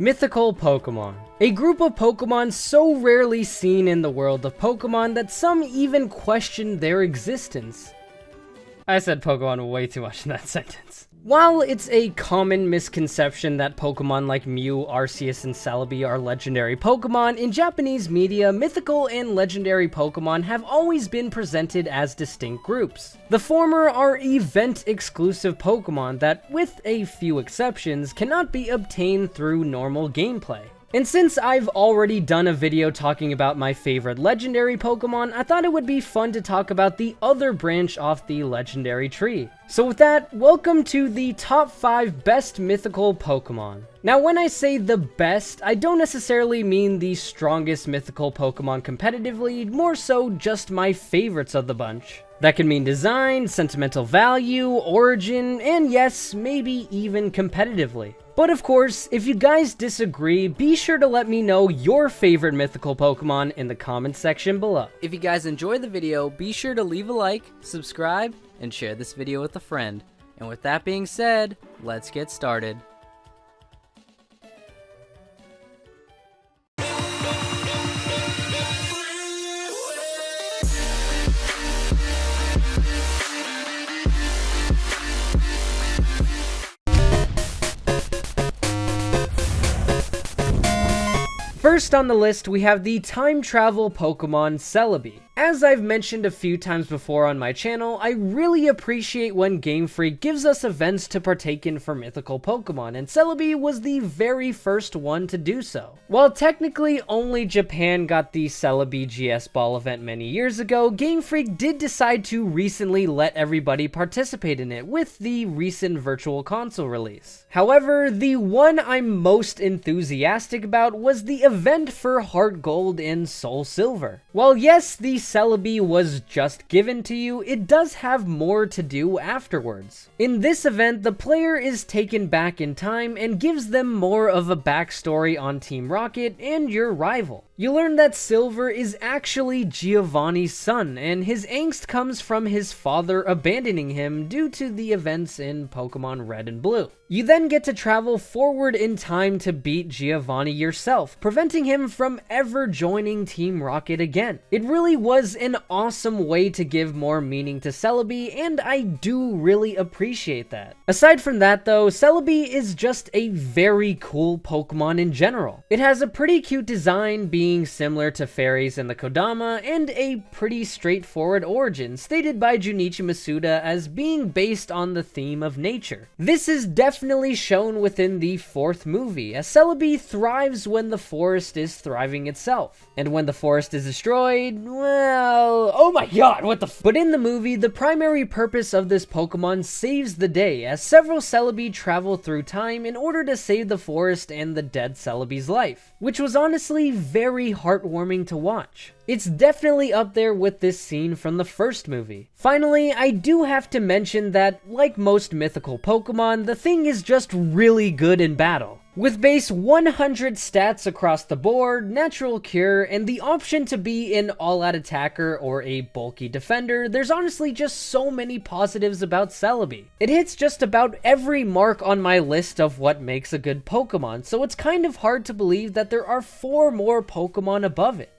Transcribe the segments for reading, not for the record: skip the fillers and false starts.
Mythical Pokemon. A group of Pokemon so rarely seen in the world of Pokemon that some even question their existence. I said Pokemon way too much in that sentence. While it's a common misconception that Pokemon like Mew, Arceus, and Celebi are legendary Pokemon, in Japanese media, mythical and legendary Pokemon have always been presented as distinct groups. The former are event-exclusive Pokemon that, with a few exceptions, cannot be obtained through normal gameplay. And since I've already done a video talking about my favorite legendary Pokemon, I thought it would be fun to talk about the other branch off the legendary tree. So with that, welcome to the top 5 best mythical Pokemon. Now when I say the best, I don't necessarily mean the strongest mythical Pokemon competitively, more so just my favorites of the bunch. That can mean design, sentimental value, origin, and yes, maybe even competitively. But of course, if you guys disagree, be sure to let me know your favorite mythical Pokemon in the comment section below. If you guys enjoyed the video, be sure to leave a like, subscribe, and share this video with a friend. And with that being said, let's get started. First on the list, we have the time travel Pokemon Celebi. As I've mentioned a few times before on my channel, I really appreciate when Game Freak gives us events to partake in for mythical Pokemon, and Celebi was the very first one to do so. While technically only Japan got the Celebi GS Ball event many years ago, Game Freak did decide to recently let everybody participate in it with the recent Virtual Console release. However, the one I'm most enthusiastic about was the event for HeartGold and SoulSilver. While yes, the Celebi was just given to you, it does have more to do afterwards. In this event, the player is taken back in time and gives them more of a backstory on Team Rocket and your rival. You learn that Silver is actually Giovanni's son, and his angst comes from his father abandoning him due to the events in Pokemon Red and Blue. You then get to travel forward in time to beat Giovanni yourself, preventing him from ever joining Team Rocket again. It really was an awesome way to give more meaning to Celebi, and I do really appreciate that. Aside from that though, Celebi is just a very cool Pokemon in general. It has a pretty cute design, being similar to fairies in the Kodama, and a pretty straightforward origin, stated by Junichi Masuda as being based on the theme of nature. This is definitely shown within the 4th movie, as Celebi thrives when the forest is thriving itself. And when the forest is destroyed, well, oh my god, what the But in the movie, the primary purpose of this Pokemon saves the day, as several Celebi travel through time in order to save the forest and the dead Celebi's life, which was honestly very heartwarming to watch. It's definitely up there with this scene from the 1st movie. Finally, I do have to mention that, like most mythical Pokemon, the thing is just really good in battle. With base 100 stats across the board, natural cure, and the option to be an all-out attacker or a bulky defender, there's honestly just so many positives about Celebi. It hits just about every mark on my list of what makes a good Pokemon, so it's kind of hard to believe that there are 4 more Pokemon above it.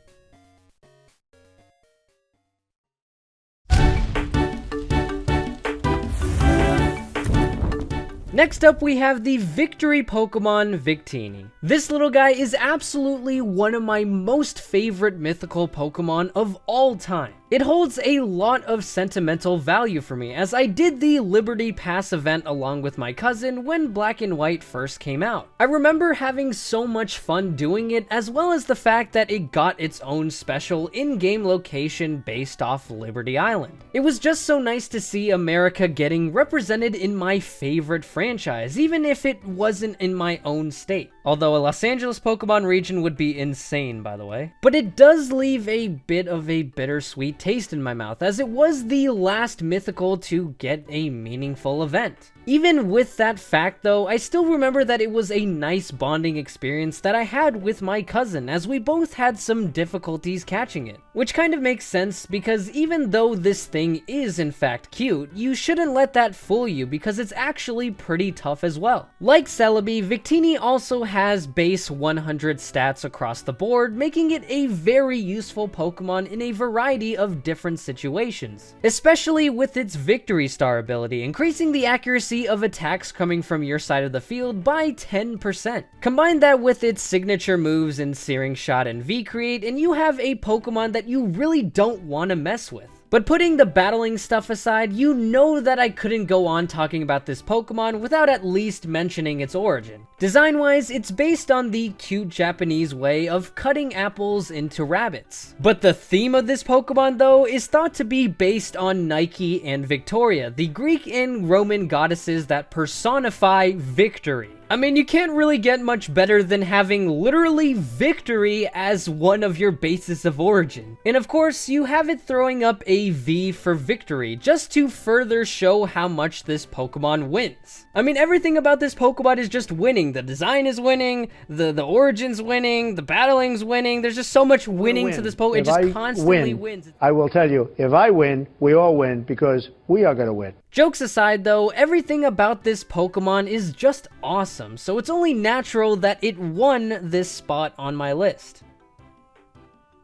Next up, we have the victory Pokemon Victini. This little guy is absolutely one of my most favorite mythical Pokemon of all time. It holds a lot of sentimental value for me, as I did the Liberty Pass event along with my cousin when Black and White first came out. I remember having so much fun doing it, as well as the fact that it got its own special in-game location based off Liberty Island. It was just so nice to see America getting represented in my favorite franchise, even if it wasn't in my own state. Although a Los Angeles Pokemon region would be insane, by the way. But it does leave a bit of a bittersweet taste in my mouth, as it was the last mythical to get a meaningful event. Even with that fact though, I still remember that it was a nice bonding experience that I had with my cousin, as we both had some difficulties catching it. Which kind of makes sense, because even though this thing is in fact cute, you shouldn't let that fool you, because it's actually pretty tough as well. Like Celebi, Victini also has base 100 stats across the board, making it a very useful Pokemon in a variety of different situations. Especially with its Victory Star ability, increasing the accuracy of attacks coming from your side of the field by 10%. Combine that with its signature moves in Searing Shot and V-Create, and you have a Pokemon that you really don't want to mess with. But putting the battling stuff aside, you know that I couldn't go on talking about this Pokemon without at least mentioning its origin. Design-wise, it's based on the cute Japanese way of cutting apples into rabbits. But the theme of this Pokemon, though, is thought to be based on Nike and Victoria, the Greek and Roman goddesses that personify victory. I mean, you can't really get much better than having literally victory as one of your bases of origin. And of course, you have it throwing up a V for victory, just to further show how much this Pokemon wins. I mean, everything about this Pokemon is just winning. The design is winning, the origin's winning, the battling's winning. There's just so much winning to this Pokemon. It just constantly wins. I will tell you, if I win, we all win, because we are going to win. Jokes aside though, everything about this Pokemon is just awesome, so it's only natural that it won this spot on my list.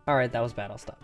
Alright, that was bad, I'll stop.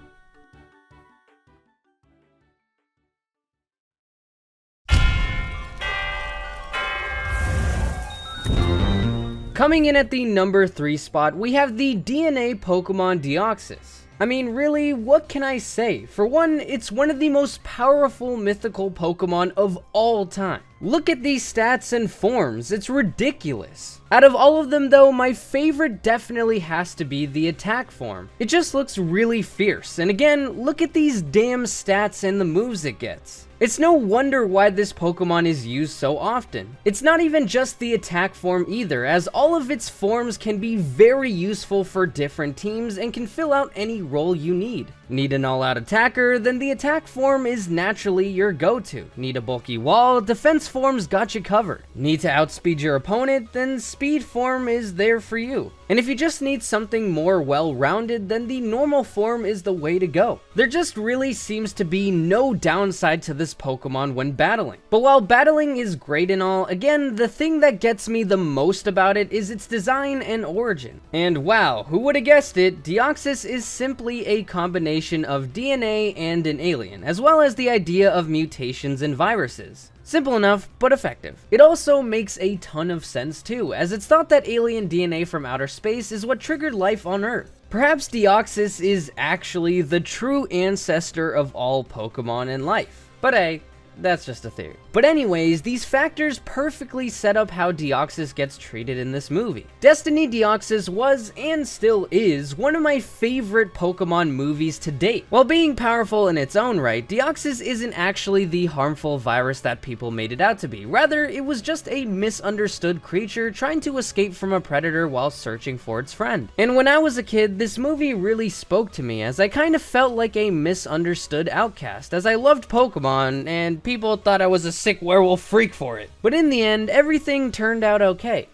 Coming in at the number 3 spot, we have the DNA Pokemon Deoxys. I mean, really, what can I say? For one, it's one of the most powerful mythical Pokemon of all time. Look at these stats and forms, it's ridiculous. Out of all of them though, my favorite definitely has to be the attack form. It just looks really fierce, and again, look at these damn stats and the moves it gets. It's no wonder why this Pokemon is used so often. It's not even just the attack form either, as all of its forms can be very useful for different teams and can fill out any role you need. Need an all-out attacker? Then the attack form is naturally your go-to. Need a bulky wall? Defense form's got you covered. Need to outspeed your opponent? Then speed form is there for you. And if you just need something more well-rounded, then the normal form is the way to go. There just really seems to be no downside to this Pokemon when battling. But while battling is great and all, again, the thing that gets me the most about it is its design and origin. And wow, who would have guessed it, Deoxys is simply a combination of DNA and an alien, as well as the idea of mutations and viruses. Simple enough, but effective. It also makes a ton of sense too, as it's thought that alien DNA from outer space is what triggered life on Earth. Perhaps Deoxys is actually the true ancestor of all Pokemon and life. But hey, that's just a theory. But anyways, these factors perfectly set up how Deoxys gets treated in this movie. Destiny Deoxys was, and still is, one of my favorite Pokemon movies to date. While being powerful in its own right, Deoxys isn't actually the harmful virus that people made it out to be. Rather, it was just a misunderstood creature trying to escape from a predator while searching for its friend. And when I was a kid, this movie really spoke to me, as I kind of felt like a misunderstood outcast, as I loved Pokemon, and people thought I was a sick werewolf freak for it. But in the end, everything turned out okay.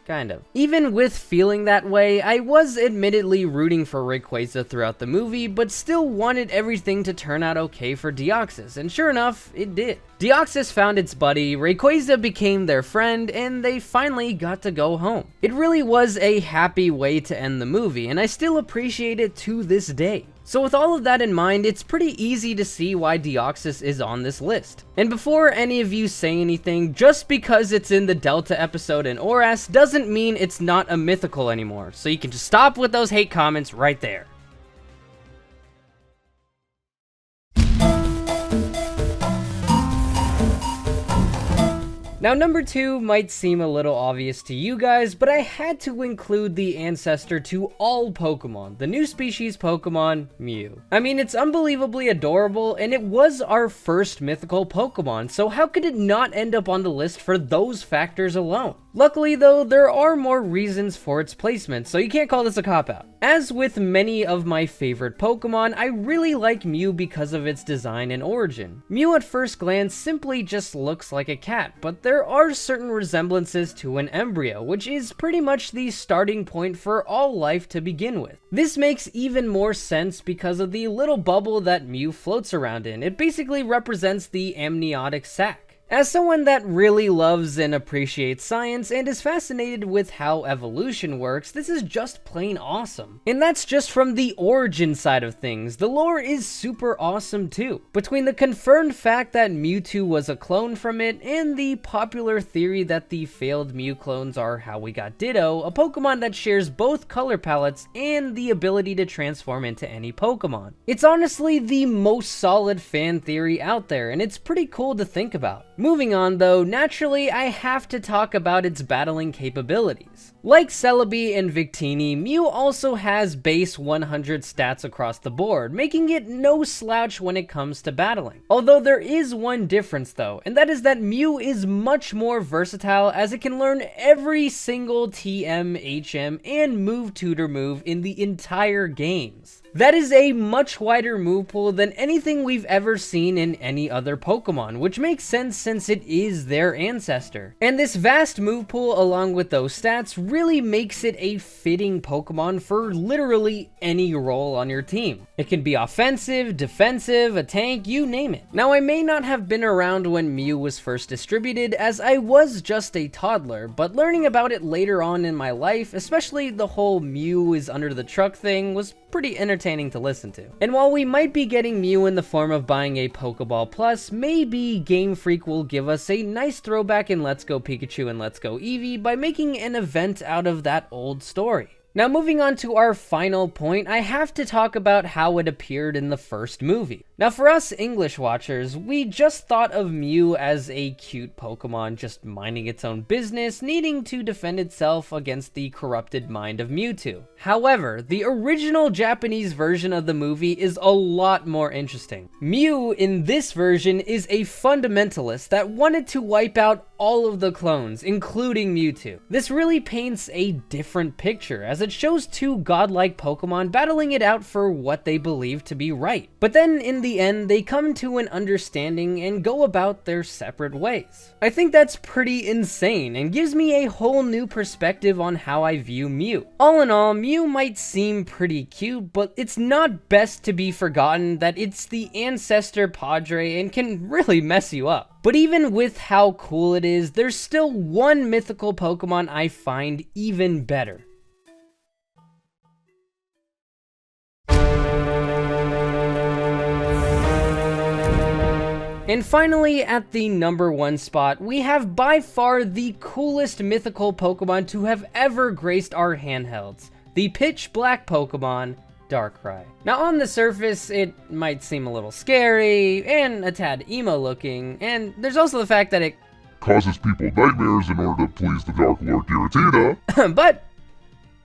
Kind of. Even with feeling that way, I was admittedly rooting for Rayquaza throughout the movie, but still wanted everything to turn out okay for Deoxys, and sure enough, it did. Deoxys found its buddy, Rayquaza became their friend, and they finally got to go home. It really was a happy way to end the movie, and I still appreciate it to this day. So with all of that in mind, it's pretty easy to see why Deoxys is on this list. And before any of you say anything, just because it's in the Delta episode in ORAS doesn't mean it's not a mythical anymore, so you can just stop with those hate comments right there. Now, number 2 might seem a little obvious to you guys, but I had to include the ancestor to all Pokemon, the new species Pokemon, Mew. I mean, it's unbelievably adorable, and it was our first mythical Pokemon, so how could it not end up on the list for those factors alone? Luckily though, there are more reasons for its placement, so you can't call this a cop-out. As with many of my favorite Pokemon, I really like Mew because of its design and origin. Mew at first glance simply just looks like a cat, but there are certain resemblances to an embryo, which is pretty much the starting point for all life to begin with. This makes even more sense because of the little bubble that Mew floats around in. It basically represents the amniotic sac. As someone that really loves and appreciates science and is fascinated with how evolution works, this is just plain awesome. And that's just from the origin side of things. The lore is super awesome too. Between the confirmed fact that Mewtwo was a clone from it, and the popular theory that the failed Mew clones are how we got Ditto, a Pokemon that shares both color palettes and the ability to transform into any Pokemon. It's honestly the most solid fan theory out there, and it's pretty cool to think about. Moving on though, naturally I have to talk about its battling capabilities. Like Celebi and Victini, Mew also has base 100 stats across the board, making it no slouch when it comes to battling. Although there is one difference though, and that is that Mew is much more versatile as it can learn every single TM, HM, and move tutor move in the entire games. That is a much wider move pool than anything we've ever seen in any other Pokemon, which makes sense since it is their ancestor. And this vast move pool along with those stats really makes it a fitting Pokemon for literally any role on your team. It can be offensive, defensive, a tank, you name it. Now I may not have been around when Mew was first distributed as I was just a toddler, but learning about it later on in my life, especially the whole Mew is under the truck thing, was pretty entertaining to listen to. And while we might be getting Mew in the form of buying a Pokeball Plus, maybe Game Freak will give us a nice throwback in Let's Go Pikachu and Let's Go Eevee by making an event out of that old story. Now moving on to our final point, I have to talk about how it appeared in the first movie. Now for us English watchers, we just thought of Mew as a cute Pokemon just minding its own business, needing to defend itself against the corrupted mind of Mewtwo. However, the original Japanese version of the movie is a lot more interesting. Mew in this version is a fundamentalist that wanted to wipe out all of the clones, including Mewtwo. This really paints a different picture, as it shows two godlike Pokemon battling it out for what they believe to be right. But then in the end, they come to an understanding and go about their separate ways. I think that's pretty insane and gives me a whole new perspective on how I view Mew. All in all, Mew might seem pretty cute, but it's not best to be forgotten that it's the ancestor Padre and can really mess you up. But even with how cool it is, there's still one mythical Pokemon I find even better. And finally, at the number 1 spot, we have by far the coolest mythical Pokemon to have ever graced our handhelds, the pitch black Pokemon, Darkrai. Now on the surface, it might seem a little scary and a tad emo looking, and there's also the fact that it causes people nightmares in order to please the Dark Lord Giratina. But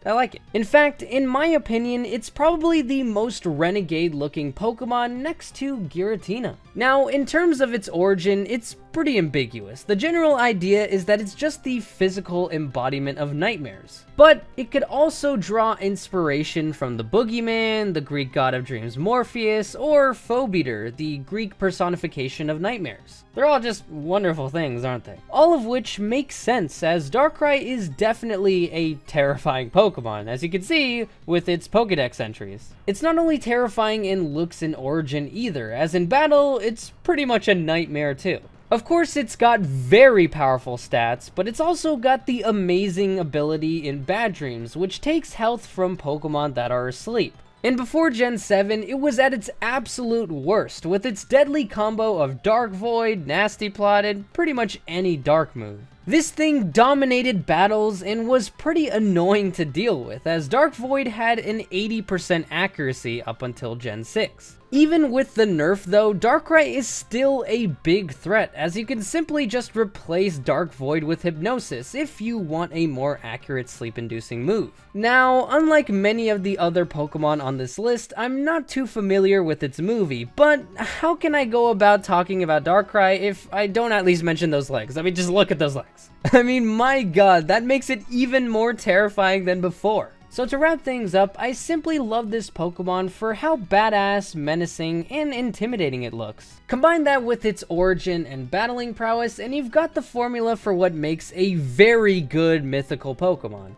I like it. In fact, in my opinion, it's probably the most renegade looking Pokemon next to Giratina. Now, in terms of its origin, it's pretty ambiguous. The general idea is that it's just the physical embodiment of nightmares. But it could also draw inspiration from the Boogeyman, the Greek god of dreams Morpheus, or Phobeater, the Greek personification of nightmares. They're all just wonderful things, aren't they? All of which makes sense, as Darkrai is definitely a terrifying Pokemon, as you can see with its Pokédex entries. It's not only terrifying in looks and origin either, as in battle, it's pretty much a nightmare too. Of course, it's got very powerful stats, but it's also got the amazing ability in Bad Dreams, which takes health from Pokemon that are asleep. And before Gen 7, it was at its absolute worst, with its deadly combo of Dark Void, Nasty Plot, and pretty much any dark move. This thing dominated battles and was pretty annoying to deal with, as Dark Void had an 80% accuracy up until Gen 6. Even with the nerf though, Darkrai is still a big threat, as you can simply just replace Dark Void with Hypnosis if you want a more accurate sleep-inducing move. Now, unlike many of the other Pokemon on this list, I'm not too familiar with its movie, but how can I go about talking about Darkrai if I don't at least mention those legs? I mean, just look at those legs. I mean, my god, that makes it even more terrifying than before. So to wrap things up, I simply love this Pokemon for how badass, menacing, and intimidating it looks. Combine that with its origin and battling prowess, and you've got the formula for what makes a very good mythical Pokemon.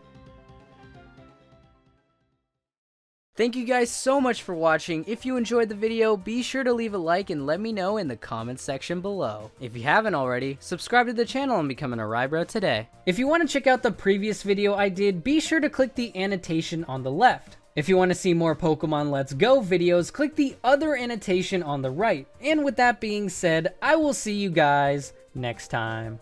Thank you guys so much for watching. If you enjoyed the video, be sure to leave a like and let me know in the comments section below. If you haven't already, subscribe to the channel and become an Eryizo today. If you want to check out the previous video I did, be sure to click the annotation on the left. If you want to see more Pokemon Let's Go videos, click the other annotation on the right. And with that being said, I will see you guys next time.